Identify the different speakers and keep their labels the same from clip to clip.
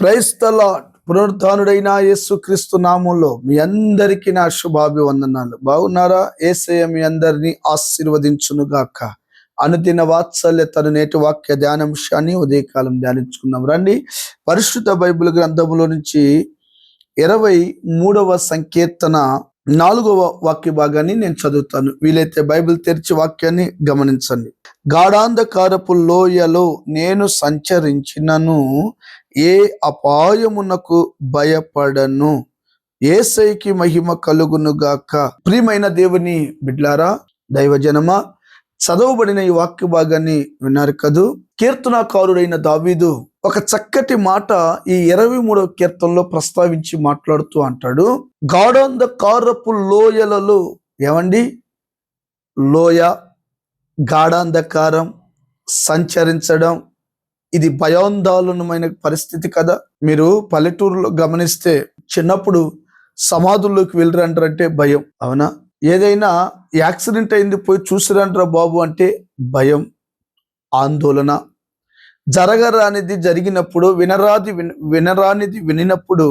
Speaker 1: Praise the lord. పునరుద్ధానుడైన యేసుక్రీస్తు నామంలో మీ అందరికీ నా శుభాభివందనాలు. బాగున్నారా? యేసయ్య మీ అందరినీ ఆశీర్వదించును గాక. అనుదిన వాత్సల్యతను నేటి వాక్య ధ్యానాంశాన్ని ఉదయకాలం ధ్యానించుకుందాం రండి. పరిశుద్ధ బైబిల్ గ్రంథములో నుంచి 23వ సంకీర్తన 4వ వాక్య భాగాన్ని నేను చదువుతాను. వీలైతే బైబిల్ తెరిచి వాక్యాన్ని గమనించండి. గాఢాంధకారపు లోయలో నేను సంచరించినను ఏ అపాయమునకు భయపడను. యేసయ్యకి మహిమ కలుగును గాక. ప్రియమైన దేవుని బిడ్లారా, దైవజనమా, చదవబడిన ఈ వాక్య భాగాన్ని విన్నారు కదూ. కీర్తనాకారుడైన దావీదు ఒక చక్కటి మాట ఈ 23వ కీర్తనలో ప్రస్తావించి మాట్లాడుతూ అంటాడు, గాఢాంధకారపు లోయలలో. ఏమండి? లోయ, గాఢాంధకారం, సంచరించడం, ఇది భయాందోళనమైన పరిస్థితి కదా. మీరు పల్లెటూరులో గమనిస్తే చిన్నప్పుడు సమాధుల్లోకి వెళ్ళరంటారంటే భయం, అవునా? ఏదైనా యాక్సిడెంట్ అయింది పోయి చూసిరంటారా బాబు అంటే భయం, ఆందోళన. జరగరానిది జరిగినప్పుడు, వినరానిది వినినప్పుడు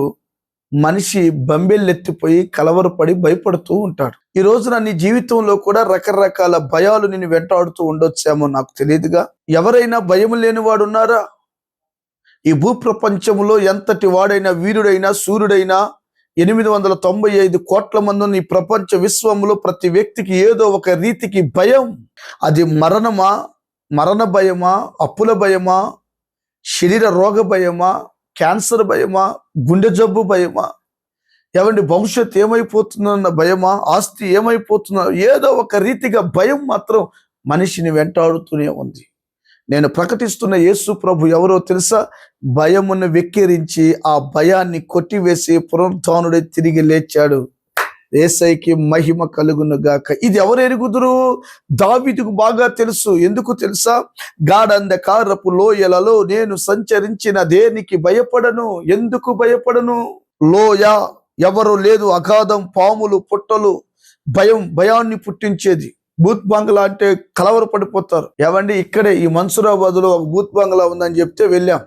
Speaker 1: మనిషి బంబెల్లెత్తిపోయి కలవరపడి భయపడుతూ ఉంటాడు. ఈ రోజున నీ జీవితంలో కూడా రకరకాల భయాలు నిన్ను వెంటాడుతూ ఉండొచ్చేమో, నాకు తెలియదుగా. ఎవరైనా భయం లేనివాడు ఉన్నారా? ఈ భూప్రపంచంలో ఎంతటి వాడైనా, వీరుడైనా, సూర్యుడైనా, 895 కోట్ల మంది ఉన్న ఈ ప్రపంచ విశ్వంలో ప్రతి వ్యక్తికి ఏదో ఒక రీతికి భయం. అది మరణమా, మరణ భయమా, అప్పుల భయమా, శరీర రోగ భయమా, క్యాన్సర్ భయమా, గుండె జబ్బు భయమా, ఏమండి భవిష్యత్తు ఏమైపోతుందన్న భయమా, ఆస్తి ఏమైపోతుందో, ఏదో ఒక రీతిగా భయం మాత్రం మనిషిని వెంటాడుతూనే ఉంది. నేను ప్రకటిస్తున్న యేసు ప్రభు ఎవరో తెలుసా? భయమును వెక్కిరించి ఆ భయాన్ని కొట్టివేసి పునరుద్ధానుడై తిరిగి లేచాడు. యేసయ్యకి మహిమ కలుగును గాక. ఇది ఎవరు ఎరుగుదురు? దావీదుకు బాగా తెలుసు. ఎందుకు తెలుసా? గాఢాంధకారపు లోయలలో నేను సంచరించిన దేనికి భయపడను. ఎందుకు భయపడను? లోయ, ఎవరు లేదు, అగాధం, పాములు, పుట్టలు, భయాన్ని పుట్టించేది. బూత్ బంగ్లా అంటే కలవరపడిపోతారు. ఏమండి, ఇక్కడే ఈ మన్సూరాబాద్లో ఒక బూత్ బంగ్లా ఉందని చెప్తే వెళ్ళాం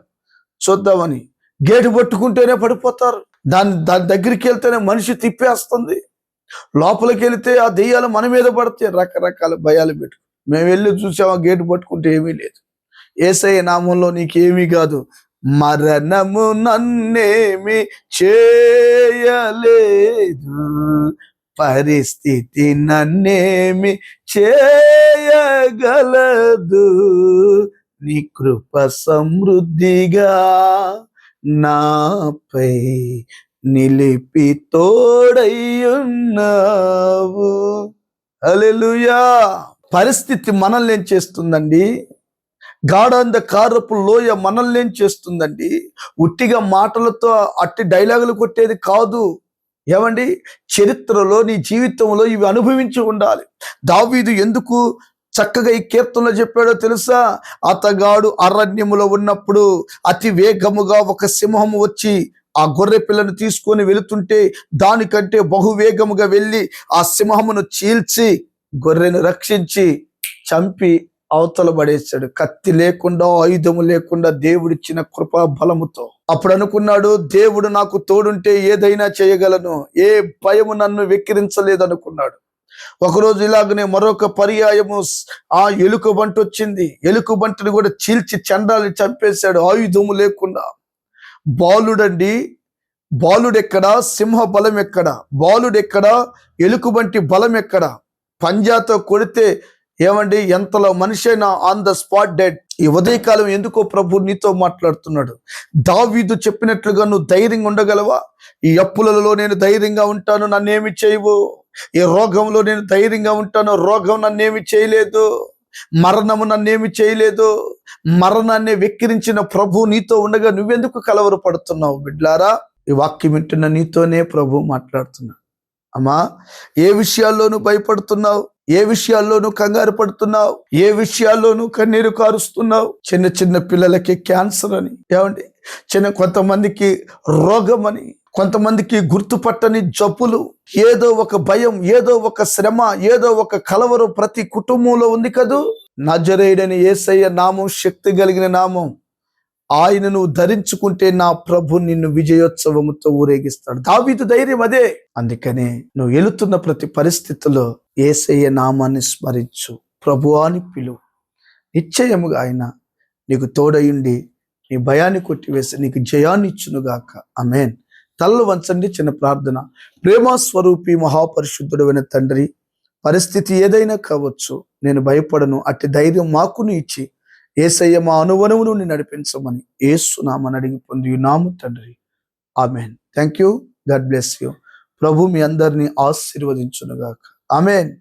Speaker 1: చూద్దామని. గేటు పట్టుకుంటేనే పడిపోతారు. దాని దగ్గరికి వెళ్తేనే మనిషి తిప్పేస్తుంది. లోపలికి వెళితే ఆ దెయ్యాలు మన మీద పడితే రకరకాల భయాలు పెట్టు. మేము వెళ్ళి చూసామా, గేటు పట్టుకుంటే ఏమీ లేదు. యేసయ్య నామంలో నీకేమీ కాదు. మరణము నన్నేమి చేయలేదు, పరిస్థితి నన్నేమి చేయగలదు, నీ కృప సమృద్ధిగా నాపై నిలిపి తోడయ్యున్నావు. హల్లెలూయా. పరిస్థితి మనల్ని ఏం చేస్తుందండి? గాఢాంధకారపు లోయ మనల్ని ఏం చేస్తుందండి? ఉట్టిగా మాటలతో అట్టి డైలాగులు కొట్టేది కాదు. ఏమండి, చరిత్రలో, నీ జీవితంలో ఇవి అనుభవించి ఉండాలి. దావీదు ఎందుకు చక్కగా ఈ కీర్తనలో చెప్పాడో తెలుసా? అతగాడు అరణ్యములో ఉన్నప్పుడు అతి వేగముగా ఒక సింహము వచ్చి ఆ గొర్రె పిల్లను తీసుకొని వెళుతుంటే దానికంటే బహువేగముగా వెళ్ళి ఆ సింహమును చీల్చి గొర్రెను రక్షించి చంపి అవతల పడేశాడు. కత్తి లేకుండా, ఆయుధము లేకుండా, దేవుడిచ్చిన కృపా బలముతో. అప్పుడు అనుకున్నాడు, దేవుడు నాకు తోడుంటే ఏదైనా చేయగలను, ఏ భయము నన్ను వెక్కిరించలేదు అనుకున్నాడు. ఒకరోజు ఇలాగనే మరొక పర్యాయము ఆ ఎలుకబంటి వచ్చింది. ఎలుకబంటిని కూడా చీల్చి చండాలి చంపేశాడు, ఆయుధము లేకుండా. బాలుడండి, బాలుడెక్కడా? సింహ బలం ఎక్కడా? బాలుడెక్కడా? ఎలుకబంటి బలం ఎక్కడా? పంజాతో కొడితే ఏమండి, ఎంతలో మనిషి అయినా ఆన్ ద స్పాట్ డెడ్. ఈ ఉదయకాలం ఎందుకో ప్రభు నీతో మాట్లాడుతున్నాడు. దావీదు చెప్పినట్లుగా నువ్వు ధైర్యంగా ఉండగలవా? ఈ అప్పులలో నేను ధైర్యంగా ఉంటాను, నన్నేమి చేయవు. ఈ రోగంలో నేను ధైర్యంగా ఉంటాను, రోగం నన్నేమి చేయలేదు. మరణము నన్నేమి చేయలేదు. మరణాన్ని వెక్కిరించిన ప్రభు నీతో ఉండగా నువ్వెందుకు కలవరపడుతున్నావు? బిడ్లారా, ఈ వాక్యం వింటున్న నీతోనే ప్రభు మాట్లాడుతున్నాడు. అమ్మా, ఏ విషయాల్లోనూ భయపడుతున్నావు? ఏ విషయాల్లోనూ కంగారు పడుతున్నావు? ఏ విషయాల్లోనూ కన్నీరు కారుస్తున్నావు? చిన్న చిన్న పిల్లలకి క్యాన్సర్ అని, ఏమండి, కొంతమందికి రోగం అని, కొంతమందికి గుర్తుపట్టని జబ్బులు, ఏదో ఒక భయం, ఏదో ఒక శ్రమ, ఏదో ఒక కలవరం ప్రతి కుటుంబంలో ఉంది కదూ. నజరేయుడైన యేసయ్య నామం శక్తి కలిగిన నామం. ఆయనను ధరించుకుంటే నా ప్రభు నిన్ను విజయోత్సవముతో ఊరేగిస్తాడు. దావీదు ధైర్యం అదే. అందుకనే నువ్వు వెళుతున్న ప్రతి పరిస్థితిలో యేసయ్య నామాన్ని స్మరించు, ప్రభువా అని పిలువు. నిశ్చయముగా ఆయన నీకు తోడయుండి నీ భయాన్ని కొట్టివేసి నీకు జయాన్ని ఇచ్చునుగాక. ఆమేన్. తలలు వంచండి. చిన్న ప్రార్థన. ప్రేమ స్వరూపి మహాపరిశుద్ధుడైన తండ్రి, పరిస్థితి ఏదైనా కావచ్చు, నేను భయపడను. అట్టి ధైర్యం మాకును ఇచ్చి యేసయ్య మా అనువనువును నడిపించమని యేసు నామమున అడిగి పొంది ఉన్నాము తండ్రి. Amen. Thank you. God bless you. ప్రభు మీ అందరినీ ఆశీర్వదించునుగాక. ఆమేన్.